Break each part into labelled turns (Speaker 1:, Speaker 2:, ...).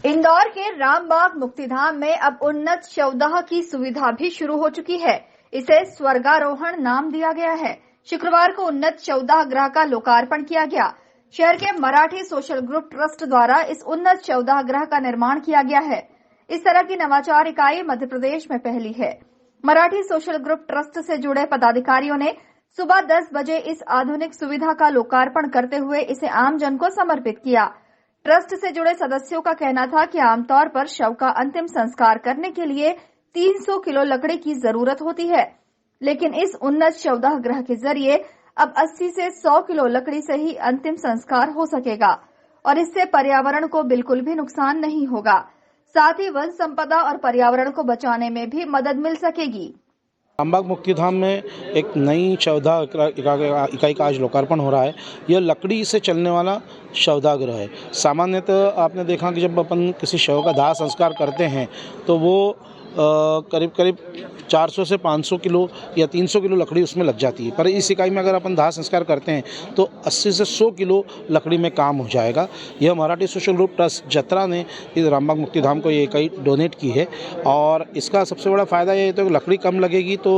Speaker 1: इंदौर के रामबाग मुक्तिधाम में अब उन्नत शवदाह की सुविधा भी शुरू हो चुकी है। इसे स्वर्गारोहण नाम दिया गया है। शुक्रवार को उन्नत शवदाह गृह का लोकार्पण किया गया। शहर के मराठी सोशल ग्रुप ट्रस्ट द्वारा इस उन्नत शवदाह गृह का निर्माण किया गया है। इस तरह की नवाचार इकाई मध्य प्रदेश में पहली है। मराठी सोशल ग्रुप ट्रस्ट से जुड़े पदाधिकारियों ने सुबह 10 बजे इस आधुनिक सुविधा का लोकार्पण करते हुए इसे आमजन को समर्पित किया। ट्रस्ट से जुड़े सदस्यों का कहना था कि आमतौर पर शव का अंतिम संस्कार करने के लिए 300 किलो लकड़ी की जरूरत होती है, लेकिन इस उन्नत शवदाह गृह के जरिए अब 80 से 100 किलो लकड़ी से ही अंतिम संस्कार हो सकेगा और इससे पर्यावरण को बिल्कुल भी नुकसान नहीं होगा। साथ ही वन संपदा और पर्यावरण को बचाने में भी मदद मिल सकेगी।
Speaker 2: रामबाग मुक्तिधाम में एक नई शवदाह इकाई का आज लोकार्पण हो रहा है। यह लकड़ी से चलने वाला शवदाह गृह है। सामान्यतः आपने देखा कि जब अपन किसी शव का दाह संस्कार करते हैं तो वो करीब 400 से 500 किलो या 300 किलो लकड़ी उसमें लग जाती है, पर इस इकाई में अगर अपन दाह संस्कार करते हैं तो 80 से 100 किलो लकड़ी में काम हो जाएगा। यह मराठी सोशल ग्रुप ट्रस्ट जत्रा ने इस रामबाग मुक्तिधाम को ये इकाई डोनेट की है और इसका सबसे बड़ा फ़ायदा ये है तो लकड़ी कम लगेगी तो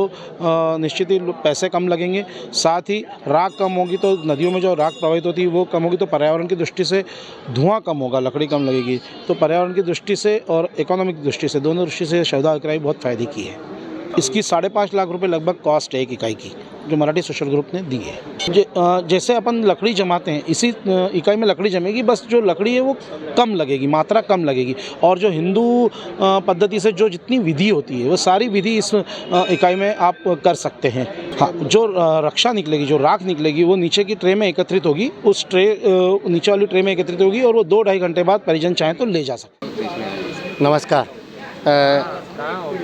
Speaker 2: निश्चित ही पैसे कम लगेंगे, साथ ही राख कम होगी तो नदियों में जो राख प्रवाहित होती है वो कम होगी, तो पर्यावरण की दृष्टि से धुआं कम होगा, लकड़ी कम लगेगी, तो पर्यावरण की दृष्टि से और इकोनॉमिक दृष्टि से दोनों दृष्टि से शवदाह इकाई बहुत फ़ायदे की है। इसकी 5.5 लाख रुपए लगभग कॉस्ट है एक इकाई की, जो मराठी सोशल ग्रुप ने दी है। जैसे अपन लकड़ी जमाते हैं इसी इकाई में लकड़ी जमेगी, बस जो लकड़ी है वो कम लगेगी, मात्रा कम लगेगी, और जो हिंदू पद्धति से जो जितनी विधि होती है वो सारी विधि इस इकाई में आप कर सकते हैं। हाँ, जो रक्षा निकलेगी, जो राख निकलेगी वो नीचे की ट्रे में एकत्रित होगी, उस नीचे वाली ट्रे में एकत्रित होगी और वो 2-2.5 घंटे बाद परिजन चाहें तो ले जा सकते हैं।
Speaker 3: नमस्कार।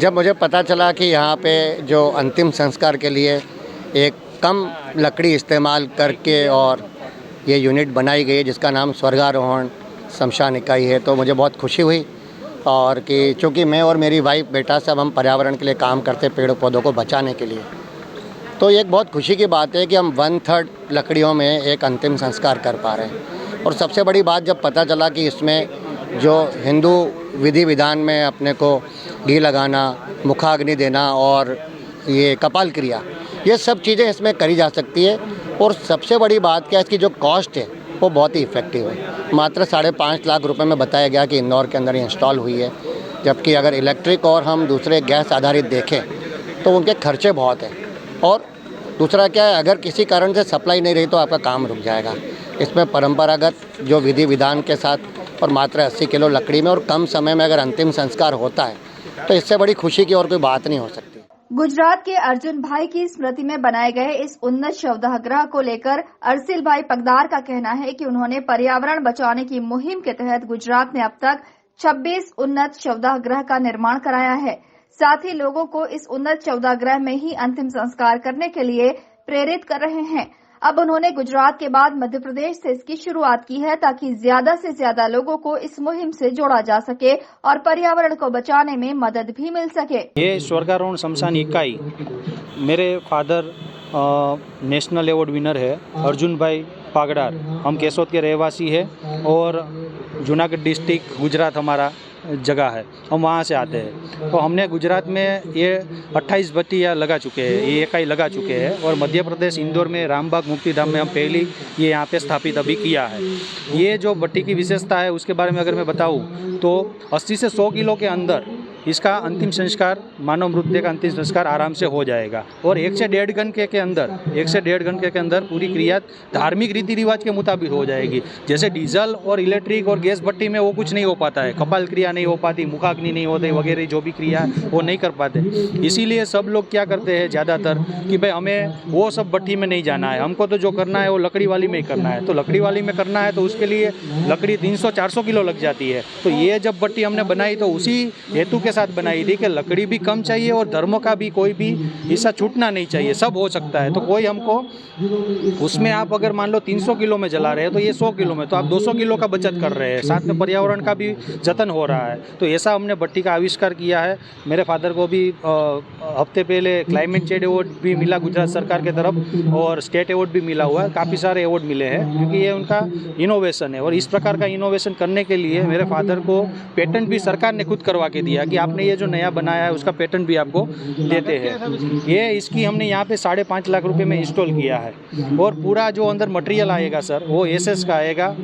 Speaker 3: जब मुझे पता चला कि यहाँ पे जो अंतिम संस्कार के लिए एक कम लकड़ी इस्तेमाल करके और ये यूनिट बनाई गई है जिसका नाम स्वर्गारोहण शमशान इकाई है, तो मुझे बहुत खुशी हुई। और कि चूँकि मैं और मेरी वाइफ बेटा सब हम पर्यावरण के लिए काम करते, पेड़ पौधों को बचाने के लिए, तो ये एक बहुत खुशी की बात है कि हम 1/3 लकड़ियों में एक अंतिम संस्कार कर पा रहे हैं। और सबसे बड़ी बात जब पता चला कि इसमें जो हिंदू विधि विधान में अपने को घी लगाना, मुखाग्नि देना और ये कपाल क्रिया, ये सब चीज़ें इसमें करी जा सकती है। और सबसे बड़ी बात क्या है, इसकी जो कॉस्ट है वो बहुत ही इफ़ेक्टिव है। मात्र 5.5 लाख रुपए में बताया गया कि इंदौर के अंदर इंस्टॉल हुई है, जबकि अगर इलेक्ट्रिक और हम दूसरे गैस आधारित देखें तो उनके खर्चे बहुत हैं। और दूसरा क्या है, अगर किसी कारण से सप्लाई नहीं रही तो आपका काम रुक जाएगा। इसमें परंपरागत जो विधि विधान के साथ और मात्र 80 किलो लकड़ी में और कम समय में अगर अंतिम संस्कार होता है तो इससे बड़ी खुशी की और कोई बात नहीं हो सकती।
Speaker 1: गुजरात के अर्जुन भाई की स्मृति में बनाए गए इस उन्नत शवदाह गृह को लेकर अर्सिल भाई पगदार का कहना है कि उन्होंने पर्यावरण बचाने की मुहिम के तहत गुजरात में अब तक 26 उन्नत शवदाह गृह का निर्माण कराया है। साथ ही लोगों को इस उन्नत शवदाह गृह में ही अंतिम संस्कार करने के लिए प्रेरित कर रहे हैं। अब उन्होंने गुजरात के बाद मध्य प्रदेश से इसकी शुरुआत की है ताकि ज्यादा से ज्यादा लोगों को इस मुहिम से जोड़ा जा सके और पर्यावरण को बचाने में मदद भी मिल सके।
Speaker 4: ये स्वर्गारोहण शमशान इकाई मेरे फादर नेशनल अवार्ड विनर है अर्जुन भाई पागडार। हम केसोद के रहवासी है और जूनागढ़ डिस्ट्रिक्ट गुजरात हमारा जगह है, हम वहाँ से आते हैं। तो हमने गुजरात में ये 28 भट्टियाँ लगा चुके हैं, ये इकाई लगा चुके हैं और मध्य प्रदेश इंदौर में रामबाग मुक्तिधाम में हम पहली ये यहाँ पे स्थापित अभी किया है। ये जो भट्टी की विशेषता है उसके बारे में अगर मैं बताऊँ तो 80 से 100 किलो के अंदर इसका अंतिम संस्कार, मानव मृतदेह का अंतिम संस्कार आराम से हो जाएगा और 1 से 1.5 घंटे के अंदर पूरी क्रिया धार्मिक रीति रिवाज के मुताबिक हो जाएगी। जैसे डीजल और इलेक्ट्रिक और गैस भट्टी में वो कुछ नहीं हो पाता है, कपाल क्रिया नहीं हो पाती, मुखाग्नि नहीं होती वगैरह जो भी क्रिया वो नहीं कर पाते। इसीलिए सब लोग क्या करते हैं ज़्यादातर कि भाई हमें वो सब भट्टी में नहीं जाना है, हमको तो जो करना है वो लकड़ी वाली में ही करना है। तो लकड़ी वाली में करना है तो उसके लिए लकड़ी 300-400 किलो लग जाती है। तो ये जब भट्टी हमने बनाई तो उसी हेतु के के साथ बनाई थी कि लकड़ी भी कम चाहिए और धर्म का भी कोई भी हिस्सा छूटना नहीं चाहिए, सब हो सकता है। तो कोई हमको उसमें आप अगर मान लो 300 किलो में जला रहे हैं तो ये 100 किलो में, तो आप 200 किलो का बचत कर रहे हैं, साथ में पर्यावरण का भी जतन हो रहा है। तो ऐसा हमने भट्टी का आविष्कार किया है। मेरे फादर को भी हफ्ते पहले क्लाइमेट चेंज अवार्ड भी मिला गुजरात सरकार के तरफ और स्टेट अवार्ड भी मिला हुआ है, काफ़ी सारे अवार्ड मिले हैं क्योंकि ये उनका इनोवेशन है। और इस प्रकार का इनोवेशन करने के लिए मेरे फादर को पेटेंट भी सरकार ने खुद करवा के दिया कि आपने ये जो नया बनाया है उसका पेटेंट भी आपको देते हैं। ये इसकी हमने यहाँ पे 5.5 लाख रुपए में इंस्टॉल किया है। और पूरा जो अंदर मटेरियल आएगा सर वो एसएस का आएगा,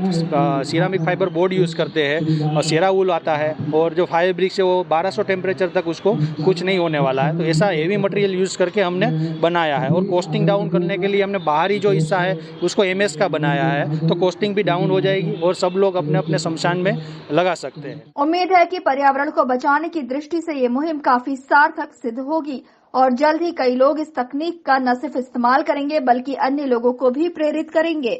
Speaker 4: सिरामिक फाइबर बोर्ड यूज़ करते हैं और सेरा वूल आता है और जो फायर ब्रिक्स है वो 1200 टेम्परेचर तक उसको कुछ नहीं होने वाला है। तो ऐसा हेवी मटेरियल यूज़ करके हमने बनाया है। और कॉस्टिंग डाउन करने के लिए हमने बाहरी जो हिस्सा है उसको एमएस का बनाया है, तो कॉस्टिंग भी डाउन हो जाएगी और सब लोग अपने अपने शमशान में लगा सकते हैं।
Speaker 1: उम्मीद है कि पर्यावरण को बचाने की दृष्टि से ये मुहिम काफी सार्थक सिद्ध होगी और जल्द ही कई लोग इस तकनीक का न सिर्फ इस्तेमाल करेंगे बल्कि अन्य लोगों को भी प्रेरित करेंगे।